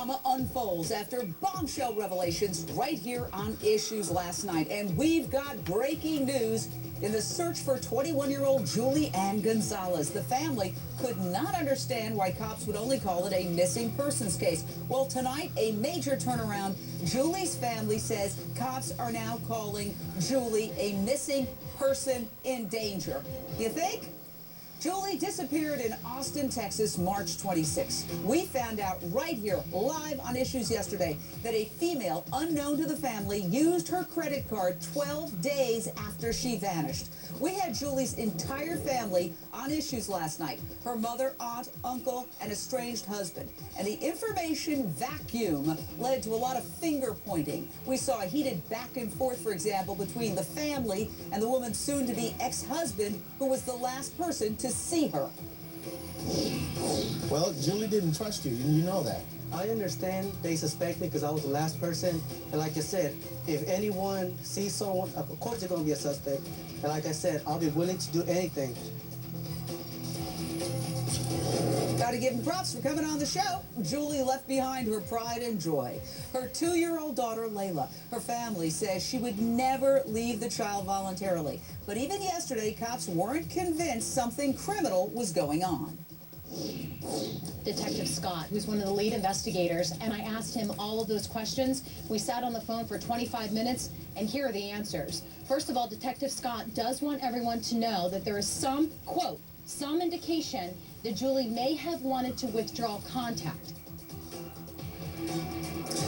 Drama unfolds after bombshell revelations right here on Issues last night. And we've got breaking news in the search for 21-year-old Julie Gonzales. The family could not understand why cops would only call it a missing persons case. Well, tonight, a major turnaround. Julie's family says cops are now calling Julie a missing person in danger. You think? Julie disappeared in Austin, Texas, March 26. We found out right here, live on Issues yesterday, that a female unknown to the family used her credit card 12 days after she vanished. We had Julie's entire family on Issues last night. Her mother, aunt, uncle, and estranged husband. And the information vacuum led to a lot of finger pointing. We saw a heated back and forth, for example, between the family and the woman's soon-to-be ex-husband, who was the last person to see her. Well, Julie didn't trust you. You know that. I understand they suspect me because I was the last person. And like I said, if anyone sees someone, of course they're going to be a suspect. And like I said, I'll be willing to do anything. Got to give him props for coming on the show. Julie left behind her pride and joy. Her 2-year-old daughter, Layla. Her family says she would never leave the child voluntarily. But even yesterday, cops weren't convinced something criminal was going on. Detective Scott, who's one of the lead investigators, and I asked him all of those questions. We sat on the phone for 25 minutes, and here are the answers. First of all, Detective Scott does want everyone to know that there is some, quote, some indication that Julie may have wanted to withdraw contact.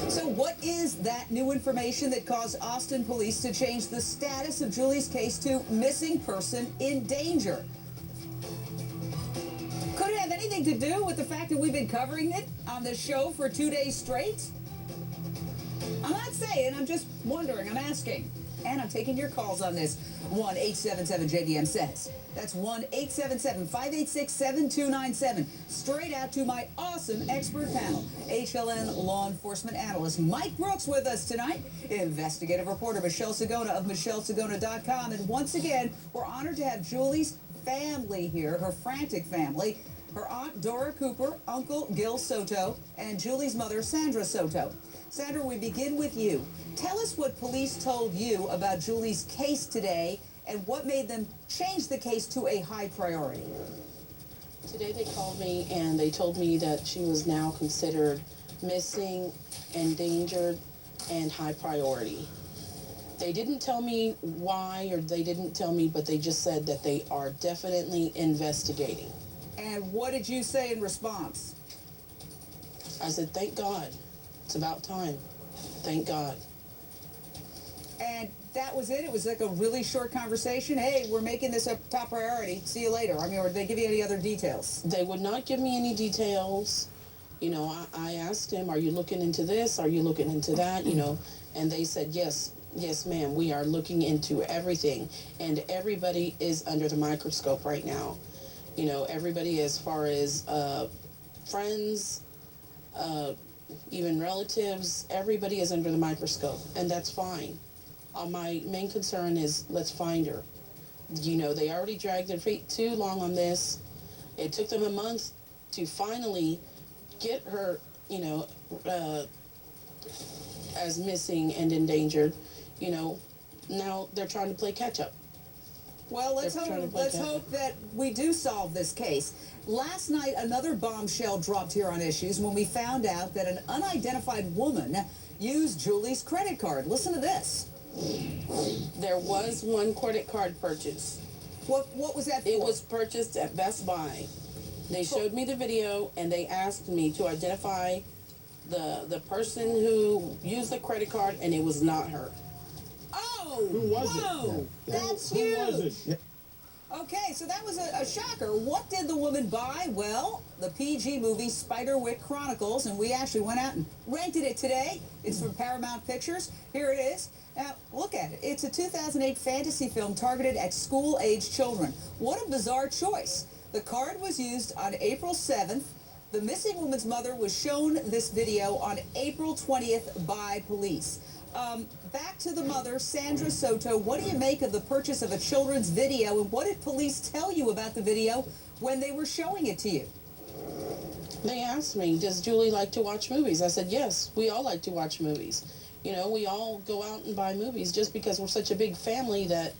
So what is that new information that caused Austin police to change the status of Julie's case to missing person in danger? Could it have anything to do with the fact that we've been covering it on this show for 2 days straight? I'm not saying, I'm just wondering, I'm asking. And I'm taking your calls on this. 1-877-JVM-SAYS. That's 1-877-586-7297. Straight out to my awesome expert panel. HLN law enforcement analyst Mike Brooks with us tonight. Investigative reporter Michelle Sagona of MichelleSagona.com. And once again, we're honored to have Julie's family here, her frantic family. Her aunt, Dora Cooper, Uncle Gil Soto, and Julie's mother, Sandra Soto. Sandra, we begin with you. Tell us what police told you about Julie's case today and what made them change the case to a high priority. Today they called me and they told me that she was now considered missing, endangered, and high priority. They didn't tell me why, or they didn't tell me, but they just said that they are definitely investigating. And what did you say in response? I said, thank God. It's about time. Thank God. And that was it? It was like a really short conversation? Hey, we're making this a top priority. See you later. I mean, or did they give you any other details? They would not give me any details. You know, I asked him, are you looking into this? Are you looking into that? You know, and they said, yes, ma'am, we are looking into everything. And everybody is under the microscope right now. You know, everybody as far as friends, even relatives, everybody is under the microscope, and that's fine. My main concern is let's find her. You know, they already dragged their feet too long on this. It took them a month to finally get her, you know, as missing and endangered. You know, now they're trying to play catch up. Well, let's hope that we do solve this case. Last night, another bombshell dropped here on Issues when we found out that an unidentified woman used Julie's credit card. Listen to this. There was one credit card purchase. What was that for? It was purchased at Best Buy. They showed me the video, and they asked me to identify the person who used the credit card, and it was not her. Oh, Who was whoa, it? that's Who huge. was it? Yeah. Okay, so that was a shocker. What did the woman buy? Well, the PG movie Spiderwick Chronicles, and we actually went out and rented it today. It's from Paramount Pictures. Here it is. Now, look at it. It's a 2008 fantasy film targeted at school-age children. What a bizarre choice. The card was used on April 7th. The missing woman's mother was shown this video on April 20th by police. Back to the mother, Sandra Soto. What do you make of the purchase of a children's video, and what did police tell you about the video when they were showing it to you? They asked me, does Julie like to watch movies? I said, yes, we all like to watch movies. You know, we all go out and buy movies just because we're such a big family that,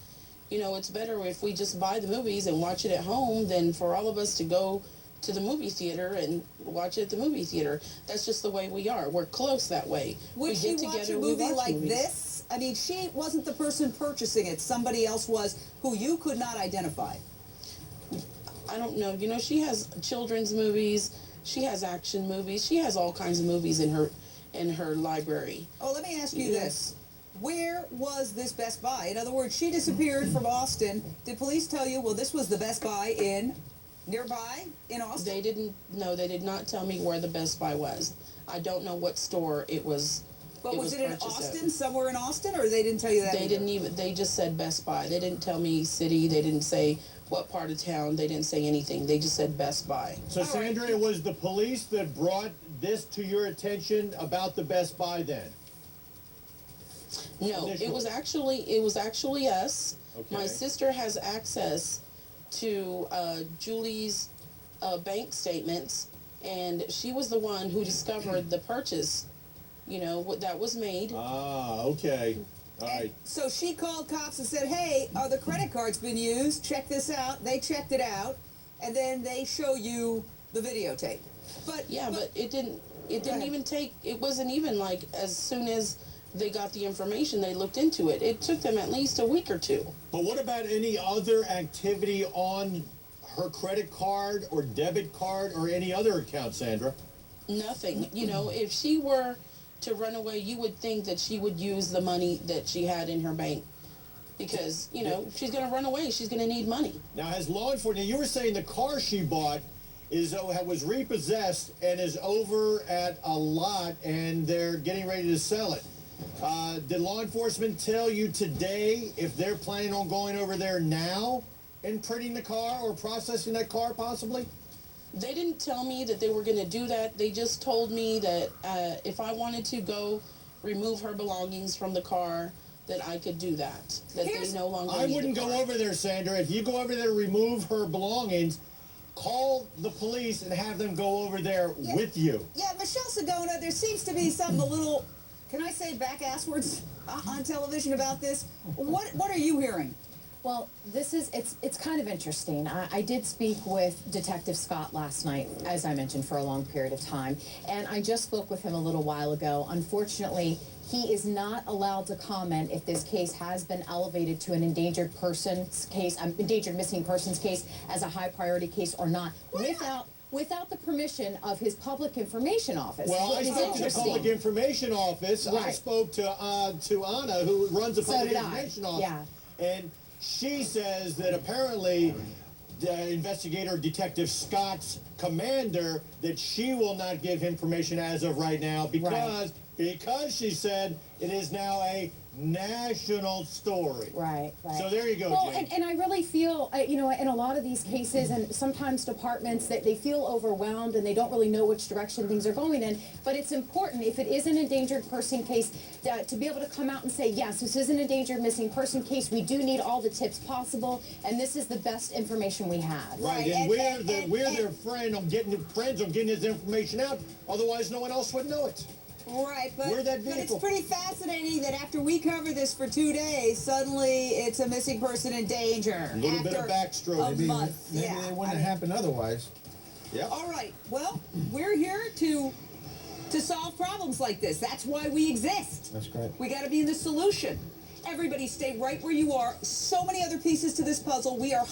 you know, it's better if we just buy the movies and watch it at home than for all of us to go to the movie theater and watch it at the movie theater. That's just the way we are. We're close that way. Would she watch a movie like this? I mean, she wasn't the person purchasing it. Somebody else was who you could not identify. I don't know. You know, she has children's movies. She has action movies. She has all kinds of movies in her library. Oh, let me ask you this. Where was this Best Buy? In other words, she disappeared from Austin. Did police tell you, well, this was the Best Buy nearby in Austin? They didn't. No, they did not tell me where the Best Buy was. I don't know what store it was. But was it in Austin, somewhere in Austin, or they didn't tell you that? They didn't even. They just said Best Buy. They didn't tell me city. They didn't say what part of town. They didn't say anything. They just said Best Buy. So, Sandra, it was the police that brought this to your attention about the Best Buy then? No, Initially. it was actually us. Okay. My sister has access to Julie's bank statements, and she was the one who discovered the purchase, you know, what that was made. Ah, okay. All right. So she called cops and said, hey, the credit card's been used. Check this out. They checked it out, and then they show you the videotape. But it didn't even take. It wasn't even like as soon as they got the information, they looked into it. It took them at least a week or two. But what about any other activity on her credit card or debit card or any other account, Sandra? Nothing. You know, if she were to run away, you would think that she would use the money that she had in her bank. Because, you know, if she's going to run away, she's going to need money. Now, has law enforcement, you were saying the car she bought was repossessed and is over at a lot and they're getting ready to sell it. Did law enforcement tell you today if they're planning on going over there now and printing the car or processing that car possibly? They didn't tell me that they were going to do that. They just told me that if I wanted to go remove her belongings from the car, that I could do that. That they no longer I need wouldn't the go car. over there, Sandra. If you go over there to remove her belongings, call the police and have them go over there with you. Yeah, Michelle Sagona, there seems to be something a little, can I say back-asswards on television about this? What are you hearing? Well, it's kind of interesting. I did speak with Detective Scott last night, as I mentioned, for a long period of time, and I just spoke with him a little while ago. Unfortunately, he is not allowed to comment if this case has been elevated to an endangered persons case, endangered missing persons case, as a high priority case or not, without the permission of his public information office. Well, I spoke to the public information office. Right. I spoke to Anna, who runs the public information office. Yeah. And she says that apparently the investigator, Detective Scott's commander, that she will not give information as of right now because she said it is now a national story. Right. So there you go, Well, Jane. and I really feel, you know, in a lot of these cases, and sometimes departments, that they feel overwhelmed and they don't really know which direction things are going in. But it's important, if it is an endangered person case, to be able to come out and say, yes, this is an endangered missing person case. We do need all the tips possible, and this is the best information we have. Right, and we're their friends on getting this information out. Otherwise, no one else would know it. Right, but that it's pretty fascinating that after we cover this for 2 days, suddenly it's a missing person in danger. A little bit of backstroke. A month. Maybe it wouldn't have happened otherwise. Yeah. All right, well, we're here to solve problems like this. That's why we exist. That's great. We got to be in the solution. Everybody stay right where you are. So many other pieces to this puzzle. We are